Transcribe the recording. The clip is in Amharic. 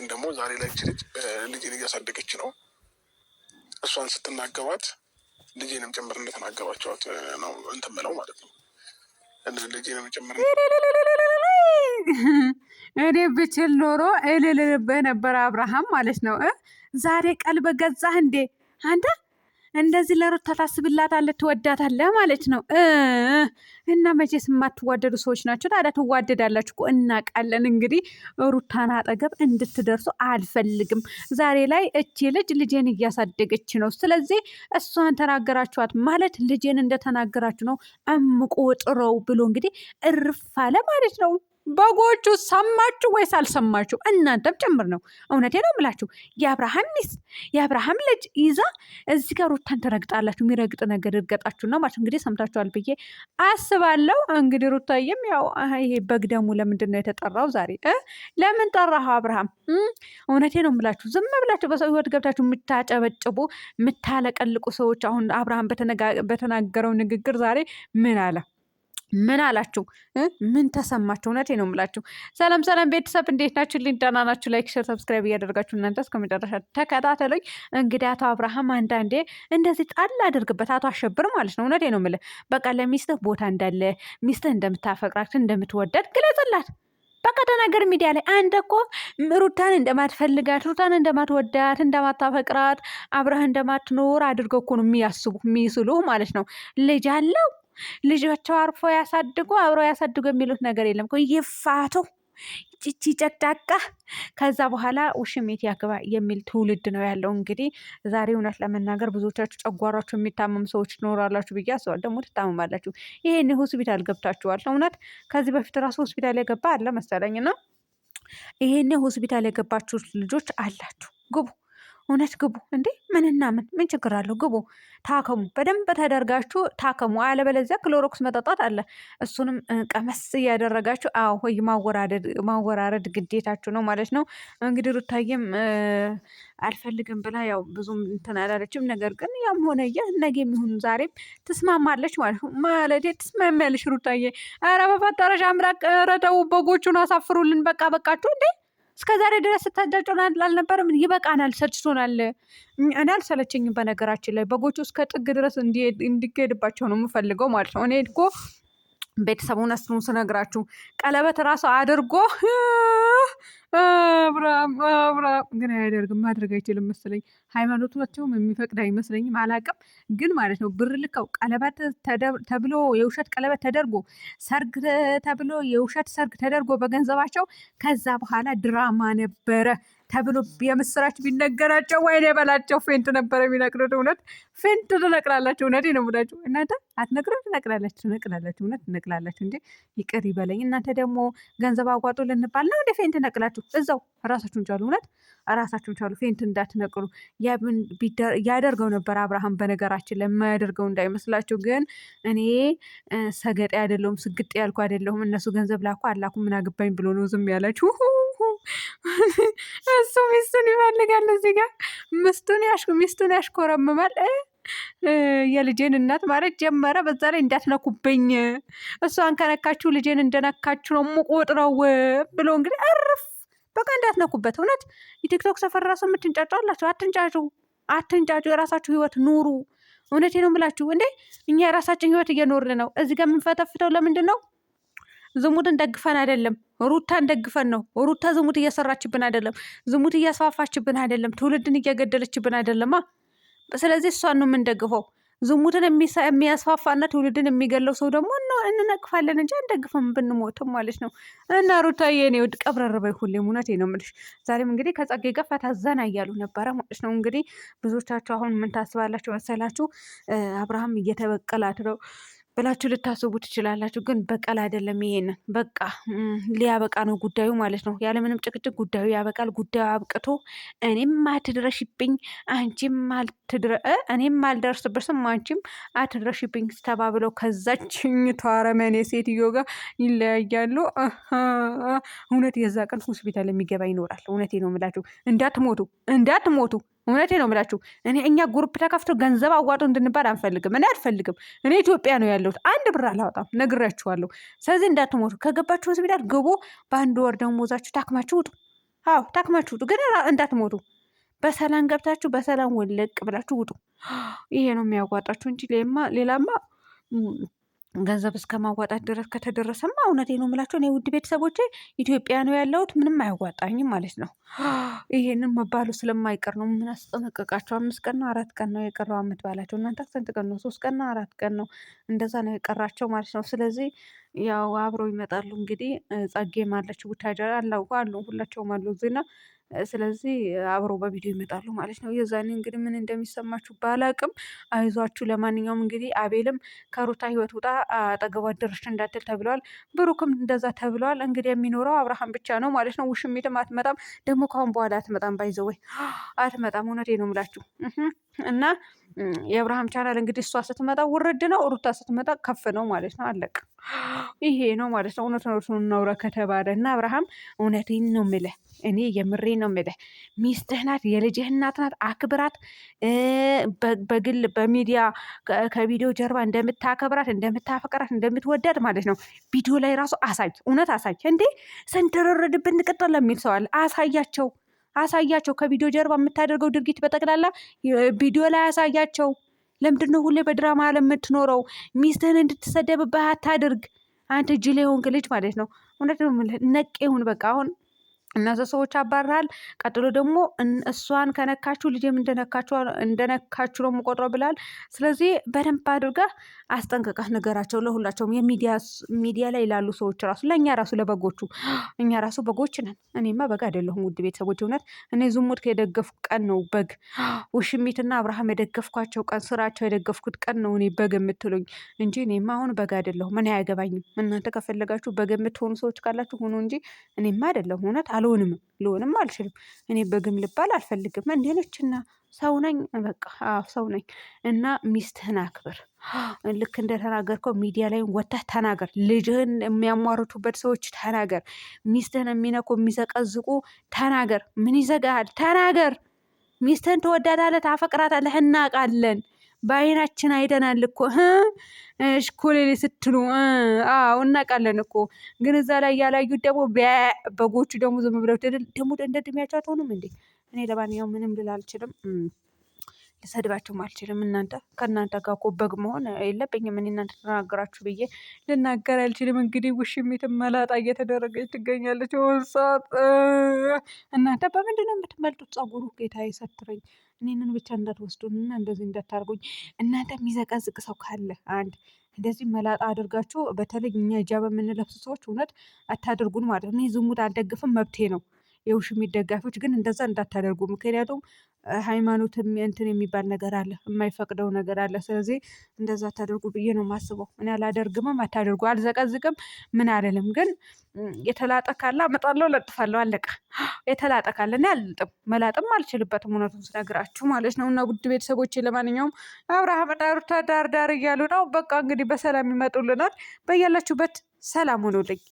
ግን ደግሞ ዛሬ ላይ ልጅን እያሳደገች ነው። እሷን ስትናገባት ልጄንም ጭምር እንደተናገባቸዋት ነው እንትን ብለው ማለት ነው። ልጄንም ጭምር እኔ ብችል ኖሮ እልልልብህ ነበር አብርሃም ማለት ነው። ዛሬ ቀልብ ገዛህ እንዴ አንተ? እንደዚህ ለሩታ ታስብላታለህ፣ ትወዳታለህ ማለት ነው። እና መቼስ የማትዋደዱ ሰዎች ናቸው። ታዲያ ትዋደዳላችሁ እኮ እናውቃለን። እንግዲህ ሩታን አጠገብ እንድትደርሱ አልፈልግም። ዛሬ ላይ እቺ ልጅ ልጄን እያሳደገች ነው። ስለዚህ እሷን ተናገራችኋት ማለት ልጄን እንደተናገራችሁ ነው እምቆ ጥረው ብሎ እንግዲህ እርፍ አለ ማለት ነው። በጎቹ ሰማችሁ ወይስ አልሰማችሁ? እናንተም ጭምር ነው። እውነቴ ነው የምላችሁ። የአብርሃም ሚስት የአብርሃም ልጅ ይዛ እዚህ ጋር ሩታን ትረግጣላችሁ። የሚረግጥ ነገር እርገጣችሁ ነው ማለት እንግዲህ ሰምታችኋል ብዬ አስባለሁ። እንግዲህ ሩታዬም ያው ይሄ በግ ደሙ ለምንድን ነው የተጠራው ዛሬ? ለምን ጠራኸው አብርሃም? እውነቴ ነው የምላችሁ። ዝም ብላችሁ በሰው ህይወት ገብታችሁ የምታጨበጭቡ የምታለቀልቁ ሰዎች አሁን አብርሃም በተናገረው ንግግር ዛሬ ምን አለ? ምን አላችሁ? ምን ተሰማችሁ? እውነቴ ነው የምላችሁ። ሰላም ሰላም ቤተሰብ እንዴት ናችሁ? ደህና ናችሁ? ላይክ ሼር ሰብስክራይብ እያደረጋችሁ እናንተ እስከመጨረሻ ተከታተሉኝ። እንግዲህ አቶ አብርሃም አንዳንዴ እንደዚህ ጣል አድርግበት፣ አቶ አሸብር ማለት ነው። እውነቴ ነው የምልህ። በቃ ለሚስትህ ቦታ እንዳለ፣ ሚስትህ እንደምታፈቅራት እንደምትወዳት ግለጽላት። በቃ ተናገር ሚዲያ ላይ። አንተ እኮ ሩታን እንደማትፈልጋት፣ ሩታን እንደማትወዳት፣ እንደማታፈቅራት፣ አብረህ እንደማትኖር አድርገው እኮ ነው የሚስሉ ማለት ነው። ልጅ አለው ልጆቸው አርፎ ያሳድጉ አብረው ያሳድጉ የሚሉት ነገር የለም እኮ ይፋቱ። ቺቺ ጨቅጫቃ ከዛ በኋላ ውሽሜት ያግባ የሚል ትውልድ ነው ያለው። እንግዲህ ዛሬ እውነት ለመናገር ብዙዎቻችሁ ጨጓራችሁ የሚታመም ሰዎች ትኖራላችሁ ብዬ አስባለሁ። ደግሞ ትታመማላችሁ። ይሄን ሆስፒታል ገብታችኋል። እውነት ከዚህ በፊት ራሱ ሆስፒታል የገባ አለ መሰለኝ እና ይሄን ሆስፒታል የገባችሁ ልጆች አላችሁ፣ ግቡ። እውነት ግቡ እንዴ! ምንና ምን ችግር አለው? ግቡ፣ ታከሙ፣ በደንብ ተደርጋችሁ ታከሙ። አለበለዚያ ክሎሮክስ መጠጣት አለ። እሱንም ቀመስ እያደረጋችሁ ሆይ ማወራረድ ግዴታችሁ ነው ማለት ነው። እንግዲህ ሩታዬም አልፈልግም ብላ ያው ብዙም እንትን አላለችም። ነገር ግን ያም ሆነ ነገ የሚሆን ዛሬም ትስማማለች ማለት ነው። ማለት ትስማሚያለሽ ሩታዬ። ኧረ በፈጠረሽ አምላክ ኧረ ተው፣ በጎቹን አሳፍሩልን። በቃ በቃችሁ እንዴ! እስከ ዛሬ ድረስ ስታጃጩን አልነበረም? ይበቃናል፣ ሰልችቶናል። እኔ አልሰለቸኝም። በነገራችን ላይ በጎቹ እስከ ጥግ ድረስ እንዲሄድባቸው ነው የምፈልገው ማለት ነው። እኔ እኮ ቤተሰቡን አስሩን ስነግራችሁ ቀለበት ራሱ አድርጎ አብርሃም ግን አያደርግም፣ ማድረግ አይችልም መሰለኝ። ሃይማኖታቸውም የሚፈቅድ አይመስለኝም፣ አላቅም። ግን ማለት ነው ብር ልከው ቀለበት ተብሎ የውሸት ቀለበት ተደርጎ ሰርግ ተብሎ የውሸት ሰርግ ተደርጎ በገንዘባቸው ከዛ በኋላ ድራማ ነበረ ተብሎ የምስራች ቢነገራቸው ወይኔ በላቸው ፌንት ነበረ የሚነቅሉት። እውነት ፌንት ትነቅላላችሁ። እውነቴ ነው የምላችሁ። እናንተ አትነቅሉ? ትነቅላላችሁ። እውነት ትነቅላላችሁ እንዴ! ይቅር ይበለኝ። እናንተ ደግሞ ገንዘብ አዋጡ ልንባል ነው እንደ ፌንት ነቅላችሁ? እዛው ራሳችሁን ቻሉ። እውነት ራሳችሁን ቻሉ። ፌንት እንዳትነቅሉ። ያደርገው ነበር አብርሃም። በነገራችን ላይ የማያደርገው እንዳይመስላችሁ። ግን እኔ ሰገጤ አይደለሁም፣ ስግጤ ያልኩ አይደለሁም። እነሱ ገንዘብ ላኩ አላኩ ምን አገባኝ ብሎ ነው ዝም ያላችሁ። እሱ ሚስቱን ይፈልጋል። እዚህ ጋር ሚስቱን ያሽኮረምማል። የልጄን እናት ማለት ጀመረ። በዛ ላይ እንዳትነኩብኝ፣ እሷን ከነካችሁ ልጄን እንደነካችሁ ነው የምቆጥረው ብሎ እንግዲህ እርፍ። በቃ እንዳትነኩበት። እውነት የቲክቶክ ሰፈር ራሱ የምትንጫጫላችሁ፣ አትንጫጩ። የራሳችሁ ህይወት ኑሩ። እውነቴ ነው የምላችሁ እንዴ! እኛ የራሳችን ህይወት እየኖርን ነው። እዚህ ጋር የምንፈተፍተው ለምንድን ነው? ዝሙትን ደግፈን አይደለም፣ ሩታን ደግፈን ነው። ሩታ ዝሙት እየሰራችብን አይደለም፣ ዝሙት እያስፋፋችብን አይደለም፣ ትውልድን እየገደለችብን አይደለማ። ስለዚህ እሷን ነው የምንደግፈው። ዝሙትን የሚያስፋፋና ትውልድን የሚገለው ሰው ደግሞ እንነቅፋለን እንጂ አንደግፈም፣ ብንሞትም ማለት ነው። እና ሩታዬ የኔ ውድ ቀብረር በይ ሁሌም። እውነቴ ነው የምልሽ። ዛሬም እንግዲህ ከጸጌ ጋር ፈታ ዘና እያሉ ነበረ ማለት ነው። እንግዲህ ብዙዎቻችሁ አሁን ምን ታስባላችሁ መሰላችሁ? አብርሃም እየተበቀላት ነው ብላችሁ ልታስቡ ትችላላችሁ። ግን በቀል አይደለም። ይሄንን በቃ ሊያበቃ ነው ጉዳዩ ማለት ነው። ያለምንም ጭቅጭቅ ጉዳዩ ያበቃል። ጉዳዩ አብቅቶ እኔም አትድረሽብኝ እኔም አልደርስብሽም አንቺም አትድረሽብኝ ተባብለው ከዛችኝ ተዋረመኔ ሴትዮ ጋር ይለያያሉ። እውነት የዛ ቀን ሆስፒታል የሚገባ ይኖራል። እውነቴ ነው የምላችሁ። እንዳትሞቱ እውነቴ ነው የምላችሁ። እኛ ግሩፕ ተከፍቶ ገንዘብ አዋጡ እንድንባል አንፈልግም። እኔ አልፈልግም። እኔ ኢትዮጵያ ነው ያለሁት። አንድ ብር አላወጣም፣ ነግራችኋለሁ። ስለዚህ እንዳትሞቱ። ከገባችሁ ሆስፒታል ግቡ። በአንድ ወር ደሞዛችሁ ታክማችሁ ውጡ። አዎ ታክማችሁ ውጡ፣ ግን እንዳትሞቱ። በሰላም ገብታችሁ በሰላም ወለቅ ብላችሁ ውጡ። ይሄ ነው የሚያዋጣችሁ እንጂ ሌላማ ገንዘብ እስከ ማዋጣት ድረስ ከተደረሰማ እውነቴ ነው የምላቸው እኔ ውድ ቤተሰቦቼ ኢትዮጵያ ነው ያለሁት፣ ምንም አያዋጣኝም ማለት ነው። ይሄንን መባሉ ስለማይቀር ነው። ምን አስጠነቀቃቸው? 5 ቀን ነው 4 ቀን ነው የቀረው አመት ባላቸው። እናንተ ስንት ቀን ነው? 3 ቀን ነው 4 ቀን ነው? እንደዛ ነው የቀራቸው ማለት ነው። ስለዚህ ያው አብረው ይመጣሉ እንግዲህ። ጸጌም አለች ቡታጀራ አሉ ሁላቸውም አሉ እዚህና ስለዚህ አብረው በቪዲዮ ይመጣሉ ማለት ነው። የዛኔ እንግዲህ ምን እንደሚሰማችሁ ባላቅም አይዟችሁ። ለማንኛውም እንግዲህ አቤልም ከሩታ ህይወት ውጣ አጠገቧ ድርሽ እንዳትል ተብለዋል። ብሩክም እንደዛ ተብለዋል። እንግዲህ የሚኖረው አብርሃም ብቻ ነው ማለት ነው። ውሽሚትም አትመጣም ደግሞ ካሁን በኋላ አትመጣም። ባይዘወይ አትመጣም። እውነቴ ነው የምላችሁ እና የአብርሃም ቻናል እንግዲህ እሷ ስትመጣ ውርድ ነው፣ ሩታ ስትመጣ ከፍ ነው ማለት ነው። አለቅ ይሄ ነው ማለት ነው። እውነት ነው እናውራ ከተባለ እና አብርሃም እውነቴን ነው የምልህ፣ እኔ የምሬ ነው የምልህ። ሚስትህ ናት፣ የልጅህ እናት ናት። አክብራት። በግል በሚዲያ ከቪዲዮ ጀርባ እንደምታከብራት፣ እንደምታፈቅራት፣ እንደምትወዳት ማለት ነው። ቪዲዮ ላይ ራሱ አሳይ፣ እውነት አሳይ። እንዴ ስንትርርድብን ቅጥል ለሚል ሰዋል አሳያቸው። ከቪዲዮ ጀርባ የምታደርገው ድርጊት በጠቅላላ ቪዲዮ ላይ አሳያቸው። ለምንድነው ሁሌ በድራማ የምትኖረው? ሚስትህን እንድትሰደብብህ አታድርግ። አንተ ጅል የሆንክ ልጅ ማለት ነው። እውነት ነው ነቄ ሁን በቃ። አሁን እነዚ ሰዎች አባርሃል። ቀጥሎ ደግሞ እሷን ከነካችሁ ልጅም እንደነካችሁ ነው የምቆጥረው ብላል። ስለዚህ በደንብ አድርገህ አስጠንቅቀህ ነገራቸው ለሁላቸውም። ሚዲያ ላይ ላሉ ሰዎች ራሱ ለእኛ ራሱ ለበጎቹ፣ እኛ ራሱ በጎች ነን። እኔማ በግ አይደለሁም ውድ ቤተሰቦች። እውነት እኔ ዝሙት የደገፍኩ ቀን ነው በግ። ውሽሚትና አብርሃም የደገፍኳቸው ቀን፣ ስራቸው የደገፍኩት ቀን ነው እኔ በግ የምትሉኝ እንጂ እኔማ አሁን በግ አይደለሁም። እኔ አያገባኝም። እናንተ ከፈለጋችሁ በግ የምትሆኑ ሰዎች ካላችሁ ሆኖ እንጂ እኔማ አይደለሁም። እውነት ልሆንም አልችልም። እኔ በግም ልባል አልፈልግም። እንዴኖችና ሰው ነኝ በቃ ሰው ነኝ። እና ሚስትህን አክብር። ልክ እንደተናገርከው ሚዲያ ላይ ወጥተህ ተናገር። ልጅህን የሚያሟርቱበት ሰዎች ተናገር። ሚስትህን የሚነኩ የሚዘቀዝቁ ተናገር። ምን ይዘጋሃል? ተናገር። ሚስትህን ትወዳታለህ፣ ታፈቅራታለህ፣ እናውቃለን። በአይናችን አይተናል እኮ እሽኮሌሌ ስትሉ እናውቃለን እኮ። ግን እዛ ላይ ያላዩት ደግሞ በጎቹ ደግሞ ዝም ብለው ደግሞ እንደ እድሜያቸው አትሆኑም እንዴ? እኔ ለማንኛውም ምንም ልል አልችልም፣ ልሰድባችሁም አልችልም። ከእናንተ ጋር እኮ በግ መሆን የለብኝም። እኔ እናንተ ተናገራችሁ ብዬ ልናገር አልችልም። እንግዲህ ውሽሚትም መላጣ እየተደረገች ትገኛለች። ወንሳት እናንተ በምንድን ነው የምትመልጡት? ጸጉሩ ጌታ ይሰትረኝ። እኔንን ብቻ እንዳትወስዱንና እንደዚህ እንዳታርጉኝ። እናንተ የሚዘቀዝቅ ሰው ካለ አንድ እንደዚህ መላጣ አድርጋችሁ፣ በተለይ እኛ ሂጃብ የምንለብሱ ሰዎች እውነት አታደርጉን ማለት ነው። እኔ ዝሙት አልደግፍም፣ መብቴ ነው። የውሽሚት ደጋፊዎች ግን እንደዛ እንዳታደርጉ። ምክንያቱም ሃይማኖት እንትን የሚባል ነገር አለ፣ የማይፈቅደው ነገር አለ። ስለዚህ እንደዛ አታደርጉ ብዬ ነው የማስበው። እኔ አላደርግምም፣ አታደርጉ። አልዘቀዝቅም፣ ምን አልልም። ግን የተላጠ ካለ አመጣለሁ፣ ለጥፋለሁ፣ አለቀ። የተላጠ ካለ እኔ አልልጥም፣ መላጥም አልችልበትም፣ እውነቱን ስነግራችሁ ማለት ነው። እና ውድ ቤተሰቦቼ ለማንኛውም አብርሃምና ሩታ ዳር ዳር እያሉ ነው። በቃ እንግዲህ በሰላም ይመጡልናል። በያላችሁበት ሰላም ሆኖልኝ